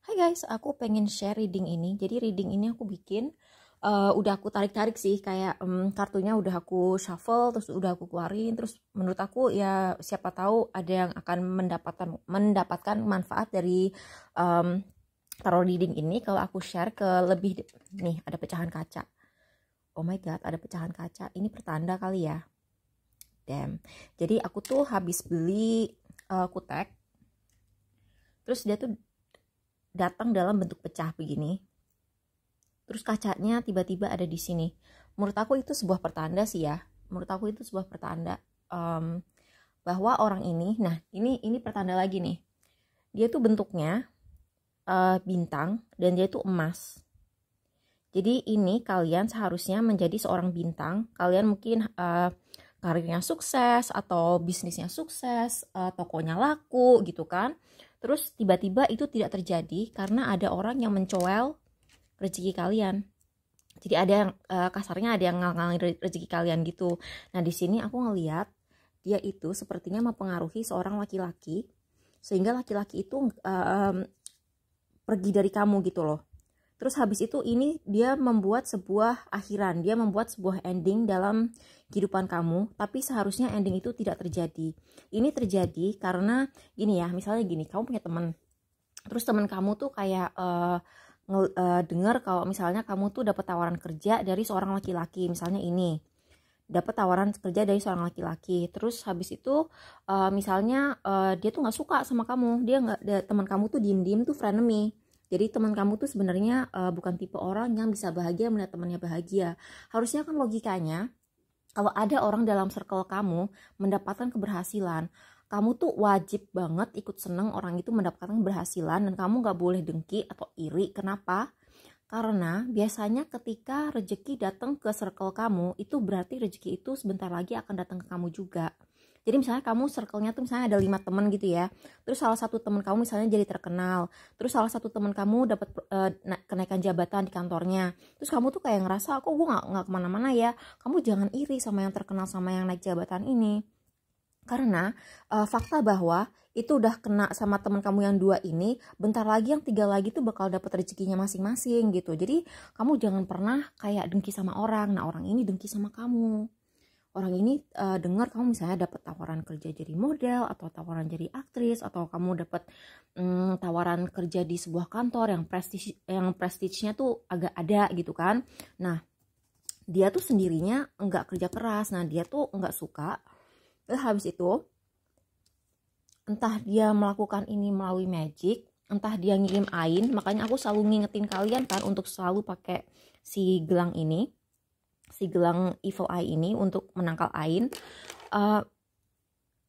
Hai guys, aku pengen share reading ini. Jadi reading ini aku bikin, udah aku tarik-tarik sih, kayak kartunya udah aku shuffle, terus udah aku keluarin. Terus menurut aku ya siapa tahu ada yang akan mendapatkan manfaat dari tarot reading ini kalau aku share ke lebih. Nih ada pecahan kaca. Oh my god, ada pecahan kaca. Ini pertanda kali ya. Damn. Jadi aku tuh habis beli kutek. Terus dia tuh datang dalam bentuk pecah begini. Terus kacanya tiba-tiba ada di sini. Menurut aku itu sebuah pertanda sih ya. Menurut aku itu sebuah pertanda bahwa orang ini, nah ini pertanda lagi nih. Dia tuh bentuknya bintang dan dia tuh emas. Jadi ini kalian seharusnya menjadi seorang bintang. Kalian mungkin karirnya sukses atau bisnisnya sukses, tokonya laku gitu kan. Terus tiba-tiba itu tidak terjadi karena ada orang yang mencoel rezeki kalian. Jadi ada yang kasarnya ada yang ngal-ngalin rezeki kalian gitu. Nah di sini aku ngeliat dia itu sepertinya mempengaruhi seorang laki-laki sehingga laki-laki itu pergi dari kamu gitu loh. Terus habis itu ini dia membuat sebuah akhiran, dia membuat sebuah ending dalam kehidupan kamu, tapi seharusnya ending itu tidak terjadi. Ini terjadi karena gini ya, misalnya gini, kamu punya teman, terus teman kamu tuh kayak dengar kalau misalnya kamu tuh dapat tawaran kerja dari seorang laki-laki, misalnya ini dapat tawaran kerja dari seorang laki-laki, terus habis itu misalnya dia tuh nggak suka sama kamu, dia nggak, teman kamu tuh diem-diem tuh frenemy. Jadi teman kamu tuh sebenarnya bukan tipe orang yang bisa bahagia melihat temannya bahagia. Harusnya kan logikanya kalau ada orang dalam circle kamu mendapatkan keberhasilan, kamu tuh wajib banget ikut seneng orang itu mendapatkan keberhasilan dan kamu gak boleh dengki atau iri. Kenapa? Karena biasanya ketika rezeki datang ke circle kamu, itu berarti rezeki itu sebentar lagi akan datang ke kamu juga. Jadi misalnya kamu circle-nya tuh misalnya ada 5 teman gitu ya. Terus salah satu teman kamu misalnya jadi terkenal. Terus salah satu teman kamu dapat kenaikan jabatan di kantornya. Terus kamu tuh kayak ngerasa, kok gue nggak kemana-mana ya. Kamu jangan iri sama yang terkenal sama yang naik jabatan ini. Karena fakta bahwa itu udah kena sama teman kamu yang 2 ini, bentar lagi yang 3 lagi tuh bakal dapat rezekinya masing-masing gitu. Jadi kamu jangan pernah kayak dengki sama orang. Nah orang ini dengki sama kamu. Orang ini dengar kamu misalnya dapat tawaran kerja jadi model atau tawaran jadi aktris atau kamu dapat tawaran kerja di sebuah kantor yang prestisnya tuh agak ada gitu kan. Nah dia tuh sendirinya enggak kerja keras, nah dia tuh enggak suka. Habis itu entah dia melakukan ini melalui magic, entah dia ngirim ain. Makanya aku selalu ngingetin kalian kan untuk selalu pakai si gelang ini, si gelang evil eye ini untuk menangkal ain.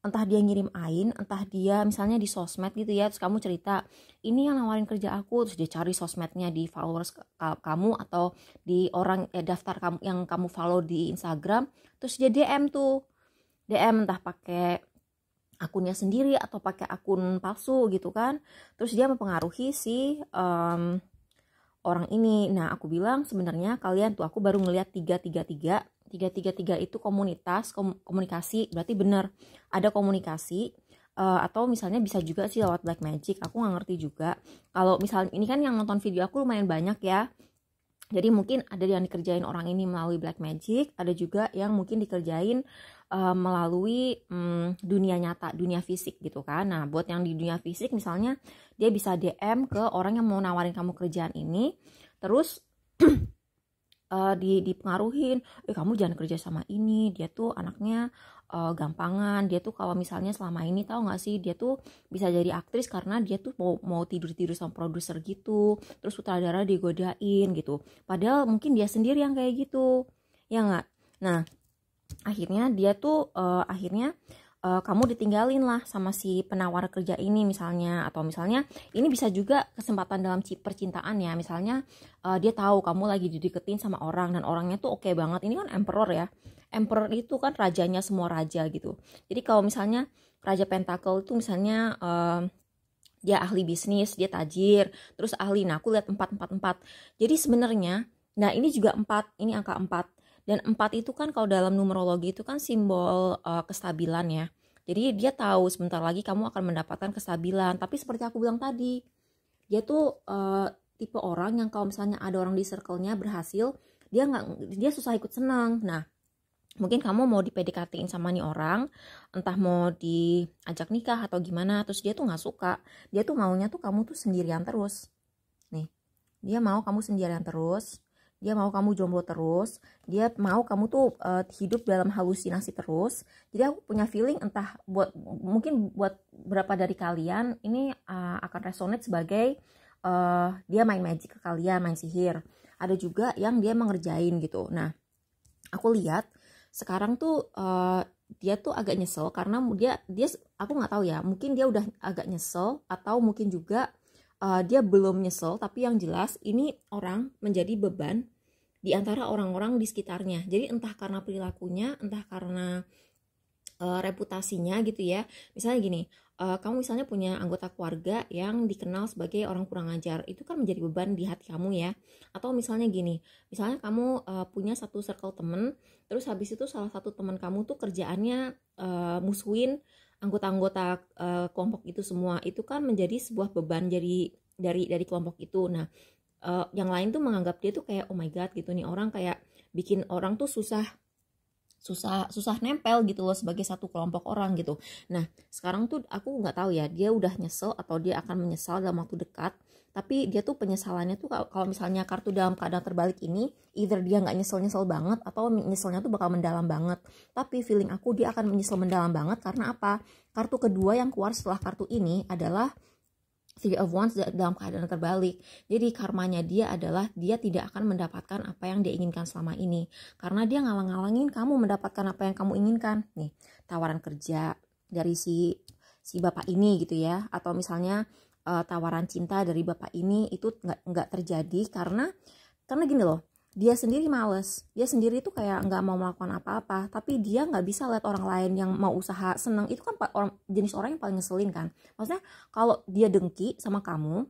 Entah dia ngirim ain, entah dia misalnya di sosmed gitu ya, terus kamu cerita ini yang nawarin kerja aku, terus dia cari sosmednya di followers kamu atau di orang daftar kamu yang kamu follow di Instagram, terus dia DM tuh, DM entah pakai akunnya sendiri atau pakai akun palsu gitu kan. Terus dia mempengaruhi si orang ini. Nah aku bilang sebenarnya kalian tuh, aku baru ngelihat 333 itu komunitas komunikasi, berarti bener ada komunikasi. Atau misalnya bisa juga sih lewat black magic, aku nggak ngerti juga. Kalau misalnya ini kan yang nonton video aku lumayan banyak ya, jadi mungkin ada yang dikerjain orang ini melalui black magic, ada juga yang mungkin dikerjain melalui dunia nyata, dunia fisik gitu kan. Nah buat yang di dunia fisik misalnya dia bisa DM ke orang yang mau nawarin kamu kerjaan ini, terus dipengaruhin, kamu jangan kerja sama ini, dia tuh anaknya gampangan, dia tuh kalau misalnya selama ini tahu nggak sih dia tuh bisa jadi aktris karena dia tuh mau tidur sama produser gitu, terus sutradara digodain gitu, padahal mungkin dia sendiri yang kayak gitu ya nggak. Nah akhirnya dia tuh kamu ditinggalin lah sama si penawar kerja ini misalnya. Atau misalnya ini bisa juga kesempatan dalam percintaan ya, misalnya dia tahu kamu lagi dideketin sama orang dan orangnya tuh oke banget. Ini kan emperor ya, emperor itu kan rajanya semua raja gitu. Jadi kalau misalnya raja pentacle itu misalnya dia ahli bisnis, dia tajir, terus ahli, nah aku lihat 444. Jadi sebenarnya, nah ini juga 4, ini angka 4. Dan 4 itu kan kalau dalam numerologi itu kan simbol kestabilan ya. Jadi dia tahu sebentar lagi kamu akan mendapatkan kestabilan. Tapi seperti aku bilang tadi, Dia tuh tipe orang yang kalau misalnya ada orang di circle-nya berhasil, dia susah ikut senang. Nah, mungkin kamu mau di PDKT-in sama nih orang, entah mau diajak nikah atau gimana, terus dia tuh nggak suka. Dia tuh maunya tuh kamu tuh sendirian terus. Nih, dia mau kamu sendirian terus. Dia mau kamu jomblo terus. Dia mau kamu tuh hidup dalam halusinasi terus. Jadi aku punya feeling, entah mungkin buat beberapa dari kalian ini akan resonate sebagai dia main magic ke kalian, main sihir. Ada juga yang dia mengerjain gitu. Nah, aku lihat sekarang tuh dia tuh agak nyesel karena dia aku nggak tahu ya, mungkin dia udah agak nyesel atau mungkin juga dia belum nyesel, tapi yang jelas ini orang menjadi beban di antara orang-orang di sekitarnya. Jadi entah karena perilakunya, entah karena reputasinya gitu ya. Misalnya gini, kamu misalnya punya anggota keluarga yang dikenal sebagai orang kurang ajar, itu kan menjadi beban di hati kamu ya. Atau misalnya gini, misalnya kamu punya satu circle temen, terus habis itu salah satu teman kamu tuh kerjaannya musuhin anggota-anggota kelompok itu semua, itu kan menjadi sebuah beban dari kelompok itu. Nah, yang lain tuh menganggap dia tuh kayak oh my god gitu, nih orang kayak bikin orang tuh susah nempel gitu loh sebagai satu kelompok orang gitu. Nah, sekarang tuh aku nggak tahu ya, dia udah nyesel atau dia akan menyesal dalam waktu dekat. Tapi dia tuh penyesalannya tuh kalau misalnya kartu dalam keadaan terbalik ini, either dia nggak nyesel banget atau nyeselnya tuh bakal mendalam banget. Tapi feeling aku dia akan menyesal mendalam banget karena apa? Kartu kedua yang keluar setelah kartu ini adalah Three of Wands dalam keadaan terbalik. Jadi karmanya dia adalah dia tidak akan mendapatkan apa yang dia inginkan selama ini. Karena dia ngalang-ngalangin kamu mendapatkan apa yang kamu inginkan. Nih, tawaran kerja dari si bapak ini gitu ya. Atau misalnya tawaran cinta dari bapak ini itu nggak terjadi karena gini loh. Dia sendiri males, dia sendiri tuh kayak nggak mau melakukan apa-apa, tapi dia nggak bisa lihat orang lain yang mau usaha seneng. Itu kan jenis orang yang paling ngeselin kan. Maksudnya kalau dia dengki sama kamu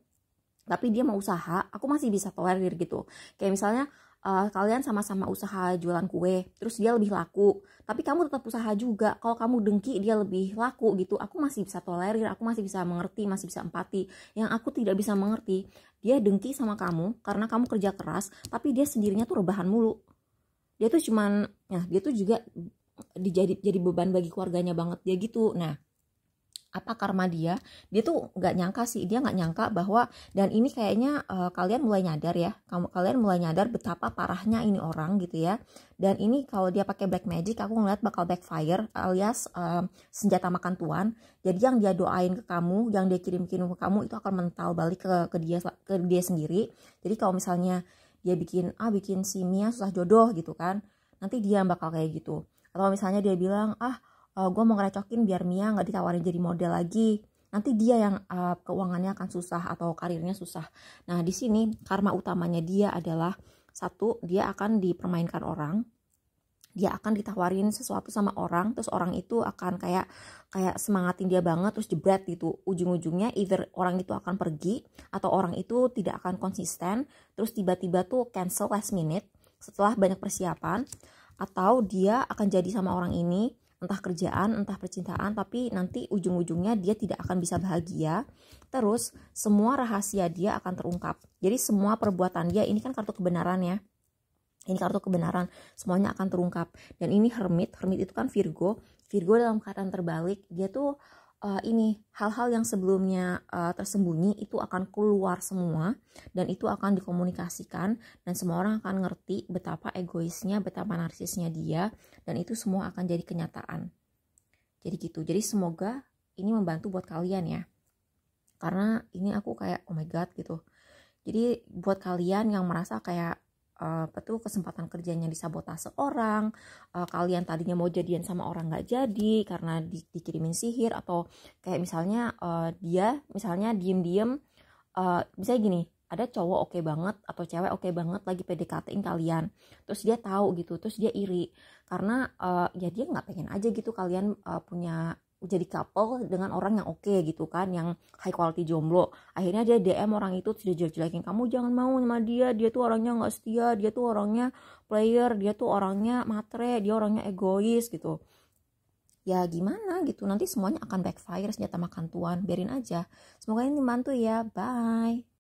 tapi dia mau usaha, aku masih bisa tolerir gitu. Kayak misalnya kalian sama-sama usaha jualan kue, terus dia lebih laku, tapi kamu tetap usaha juga. Kalau kamu dengki dia lebih laku gitu, aku masih bisa tolerir, aku masih bisa mengerti, masih bisa empati. Yang aku tidak bisa mengerti, dia dengki sama kamu karena kamu kerja keras, tapi dia sendirinya tuh rebahan mulu. Dia tuh cuman, nah dia tuh juga jadi beban bagi keluarganya banget dia gitu. Nah, apa karma dia tuh nggak nyangka sih, dia nggak nyangka bahwa, dan ini kayaknya kalian mulai nyadar ya, kalian mulai nyadar betapa parahnya ini orang gitu ya. Dan ini kalau dia pakai black magic, aku ngeliat bakal backfire alias senjata makan tuan. Jadi yang dia doain ke kamu, yang dia kirim ke kamu itu akan mental balik ke dia sendiri. Jadi kalau misalnya dia bikin si Mia susah jodoh gitu kan, nanti dia bakal kayak gitu. Atau misalnya dia bilang gue mau ngerecokin biar Mia nggak ditawarin jadi model lagi, nanti dia yang keuangannya akan susah atau karirnya susah. Nah, di sini karma utamanya dia adalah satu, dia akan dipermainkan orang, dia akan ditawarin sesuatu sama orang, terus orang itu akan kayak semangatin dia banget, terus jebret gitu. Ujung-ujungnya either orang itu akan pergi atau orang itu tidak akan konsisten, terus tiba-tiba tuh cancel last minute setelah banyak persiapan, atau dia akan jadi sama orang ini entah kerjaan, entah percintaan, tapi nanti ujung-ujungnya dia tidak akan bisa bahagia. Terus semua rahasia dia akan terungkap. Jadi semua perbuatan dia, ini kan kartu kebenaran ya. Ini kartu kebenaran, semuanya akan terungkap. Dan ini Hermit itu kan Virgo dalam keadaan terbalik. Dia tuh ini hal-hal yang sebelumnya tersembunyi itu akan keluar semua, dan itu akan dikomunikasikan, dan semua orang akan ngerti betapa egoisnya, betapa narsisnya dia, dan itu semua akan jadi kenyataan. Jadi gitu. Jadi semoga ini membantu buat kalian ya, karena ini aku kayak oh my god gitu. Jadi buat kalian yang merasa kayak kesempatan kerjanya disabotase orang, kalian tadinya mau jadian sama orang nggak jadi karena dikirimin sihir, atau kayak misalnya dia misalnya diem-diem, bisa gini, ada cowok oke banget atau cewek oke banget lagi PDKT-in kalian, terus dia tahu gitu, terus dia iri karena ya dia nggak pengen aja gitu kalian punya jadi couple dengan orang yang oke gitu kan, yang high quality jomblo. Akhirnya dia DM orang itu, tidak jelek-jelekin, kamu jangan mau sama dia tuh orangnya nggak setia, dia tuh orangnya player, dia tuh orangnya matre, dia orangnya egois gitu. ya gimana gitu, nanti semuanya akan backfire, senjata makan tuan. Biarin aja, semoga ini membantu ya. Bye.